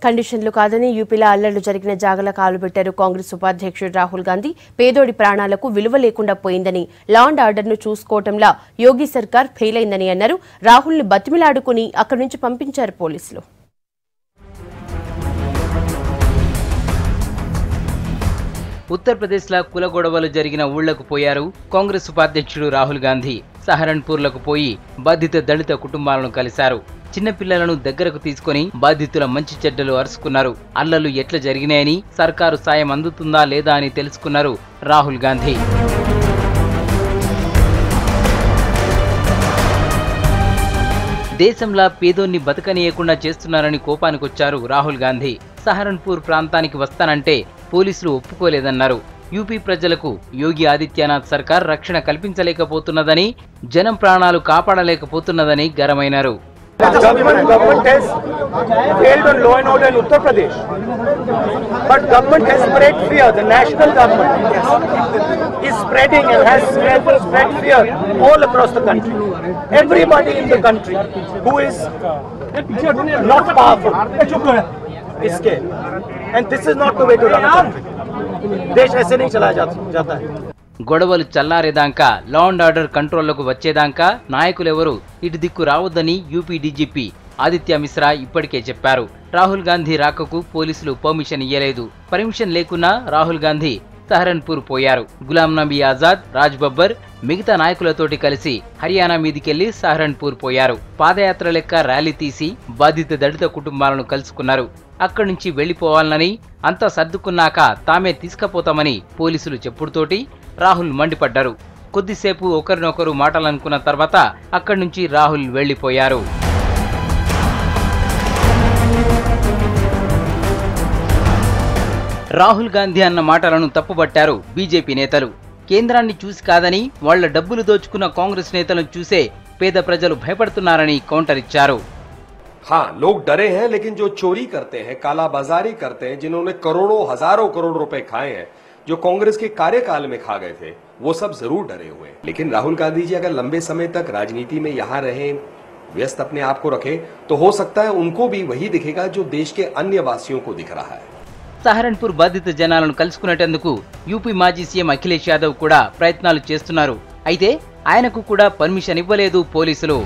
కండిషన్లు కాదని యూపీలో అల్లర్లు జరిగిన జాగల కాలు పెట్టారు కాంగ్రెస్ ఉపాధ్యక్షుడు రాహుల్ గాంధీ. పేదోడి ప్రాణాలకు విలువ లేకుండా పోయిందని, లా అండ్ ఆర్డర్ను చూసుకోవటంలా యోగి సర్కార్ ఫెయిల్ అయిందని అన్నారు. రాహుల్ని బతిమిలాడుకుని అక్కడి నుంచి పంపించారు పోలీసులు. ఉత్తరప్రదేశ్లో కుల గొడవలు జరిగిన ఊళ్లకు పోయారు కాంగ్రెస్ ఉపాధ్యక్షుడు రాహుల్ గాంధీ. సహరన్పూర్లకు పోయి బాధిత దళిత కుటుంబాలను కలిశారు. చిన్నపిల్లలను దగ్గరకు తీసుకుని బాధితుల మంచి చెడ్డలు అరుచుకున్నారు. అల్లర్లు ఎట్లా జరిగినాయని, సర్కారు సాయం అందుతుందా లేదా అని తెలుసుకున్నారు రాహుల్ గాంధీ. దేశంలో పేదోన్ని బతకనీయకుండా చేస్తున్నారని కోపానికొచ్చారు రాహుల్ గాంధీ. సహరన్పూర్ ప్రాంతానికి వస్తానంటే పోలీసులు ఒప్పుకోలేదన్నారు. యూపీ ప్రజలకు యోగి ఆదిత్యనాథ్ సర్కార్ రక్షణ కల్పించలేకపోతున్నదని, జనం ప్రాణాలు కాపాడలేకపోతున్నదని గరమైనారు. Government has failed on law and order in Uttar Pradesh, but government has spread fear. The national government is spreading and has spread fear all across the country. Everybody in the country who is not powerful is scared, and this is not the way to run a country. देश ऐसे नहीं चलाया जाता है. గొడవలు చల్లారేదాకా, law and order కంట్రోల్లోకి వచ్చేదాకా నాయకులెవరూ ఇటు దిక్కు రావద్దని యూపీ డీజీపీ ఆదిత్య మిశ్రా ఇప్పటికే చెప్పారు. రాహుల్ గాంధీ రాకకు పోలీసులు పర్మిషన్ ఇయ్యలేదు. పర్మిషన్ లేకున్నా రాహుల్ గాంధీ సహరన్పూర్ పోయారు. గులాం నబీ ఆజాద్, రాజ్ బబ్బర్ మిగతా నాయకులతోటి కలిసి హర్యానా మీదికెళ్లి సహరన్పూర్ పోయారు. పాదయాత్ర లెక్క ర్యాలీ తీసి బాధిత దళిత కుటుంబాలను కలుసుకున్నారు. అక్కడి నుంచి వెళ్లిపోవాలని, అంతా సర్దుకున్నాక తామే తీసుకుపోతామని పోలీసులు చెప్పుడుతోటి రాహుల్ మండిపడ్డారు. కొద్దిసేపు ఒకరినొకరు మాటలనుకున్న తర్వాత అక్కడి నుంచి రాహుల్ వెళ్లిపోయారు. రాహుల్ గాంధీ అన్న మాటలను తప్పుబట్టారు బీజేపీ నేతలు. కేంద్రాన్ని చూసి కాదని, వాళ్ల డబ్బులు దోచుకున్న కాంగ్రెస్ నేతలను చూసే పేద ప్రజలు భయపడుతున్నారని కౌంటర్ ఇచ్చారు. हाँ, लोग डरे हैं, लेकिन जो चोरी करते हैं, कालाबाजारी करते हैं, जिन्होंने करोड़ों हजारों करोड़ रुपए खाए हैं, जो कांग्रेस के कार्यकाल में खा गए थे, वो सब जरूर डरे हुए हैं. लेकिन राहुल गांधी जी अगर लंबे समय तक राजनीति में यहाँ रहे, व्यस्त अपने आप को रखे, तो हो सकता है उनको भी वही दिखेगा जो देश के अन्य वासियों को दिख रहा है. సహరన్పూర్ బాధిత జనాలను కలుసుకునేటందుకు యూపీ మాజీ సీఎం అఖిలేష్ యాదవ్ కూడా ప్రయత్నాలు చేస్తున్నారు. అయితే ఆయనకు కూడా పర్మిషన్ ఇవ్వలేదు పోలీసులు.